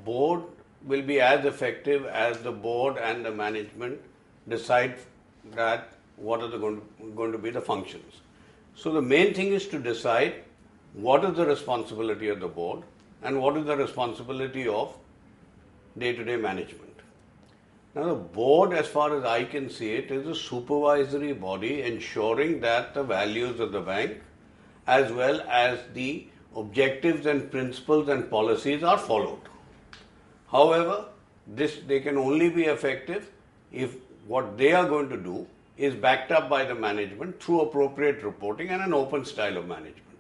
board will be as effective as the board and the management decide that what are going to be the functions. So the main thing is to decide what is the responsibility of the board and what is the responsibility of day-to-day management. Now the board, as far as I can see it, is a supervisory body ensuring that the values of the bank as well as the objectives and principles and policies are followed. However, they can only be effective if what they are going to do is backed up by the management through appropriate reporting and an open style of management.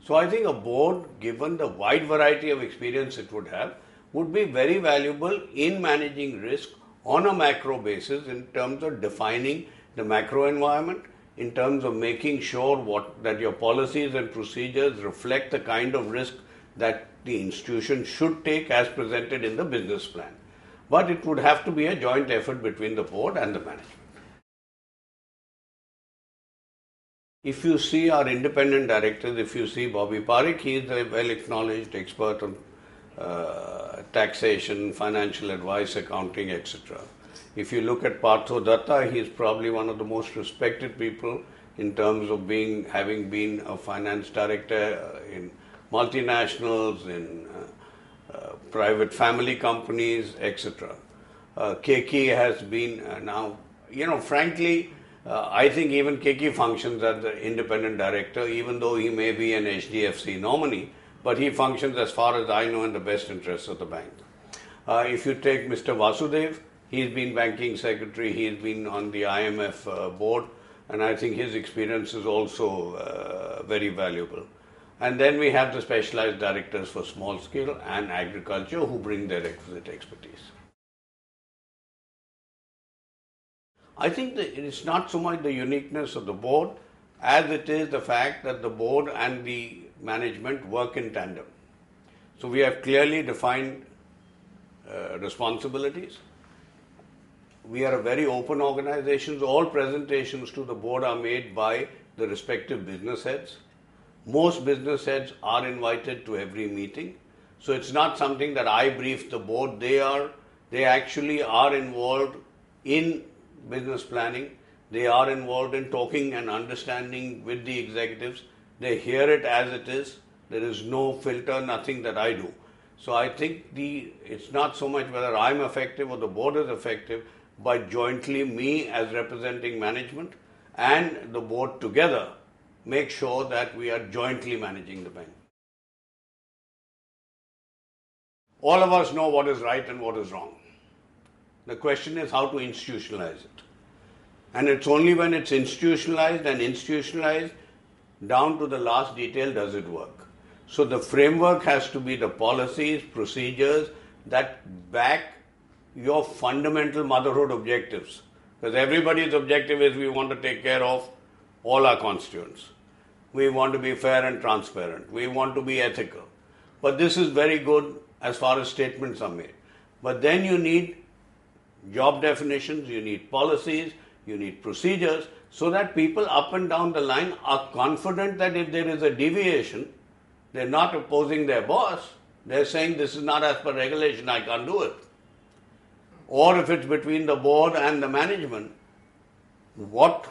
So I think a board, given the wide variety of experience it would have, would be very valuable in managing risk on a macro basis in terms of defining the macro environment, in terms of making sure that your policies and procedures reflect the kind of risk that the institution should take as presented in the business plan. But it would have to be a joint effort between the board and the management. If you see our independent directors, if you see Bobby Parikh, he is a well-acknowledged expert on taxation, financial advice, accounting, etc. If you look at Partho Datta, he is probably one of the most respected people in terms of having been a finance director in multinationals, in private family companies, etc. Keki has been now, frankly, I think even Keki functions as the independent director, even though he may be an HDFC nominee, but he functions, as far as I know, in the best interests of the bank. If you take Mr. Vasudev, he's been banking secretary, he's been on the IMF board, and I think his experience is also very valuable. And then we have the specialized directors for small scale and agriculture who bring their requisite expertise. I think that it's not so much the uniqueness of the board as it is the fact that the board and the management work in tandem. So we have clearly defined responsibilities. We are a very open organization. All presentations to the board are made by the respective business heads. Most business heads are invited to every meeting. So it's not something that I brief the board. They actually are involved in business planning. They are involved in talking and understanding with the executives. They hear it as it is. There is no filter, nothing that I do. So I think it's not so much whether I'm effective or the board is effective, but jointly me as representing management and the board together make sure that we are jointly managing the bank. All of us know what is right and what is wrong. The question is how to institutionalize it. And it's only when it's institutionalized down to the last detail does it work. So the framework has to be the policies, procedures that back your fundamental motherhood objectives. Because everybody's objective is we want to take care of all our constituents. We want to be fair and transparent. We want to be ethical. But this is very good as far as statements are made. But then you need job definitions, you need policies, you need procedures, so that people up and down the line are confident that if there is a deviation, they're not opposing their boss. They're saying this is not as per regulation, I can't do it. Or if it's between the board and the management,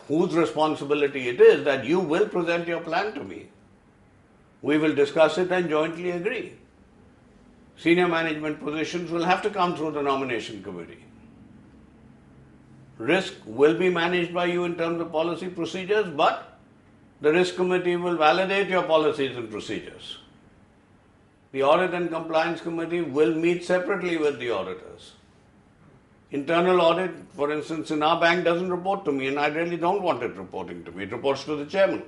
whose responsibility it is that you will present your plan to me. We will discuss it and jointly agree. Senior management positions will have to come through the nomination committee. Risk will be managed by you in terms of policy procedures, but the risk committee will validate your policies and procedures. The audit and compliance committee will meet separately with the auditors. Internal audit, for instance, in our bank doesn't report to me, and I really don't want it reporting to me. It reports to the chairman.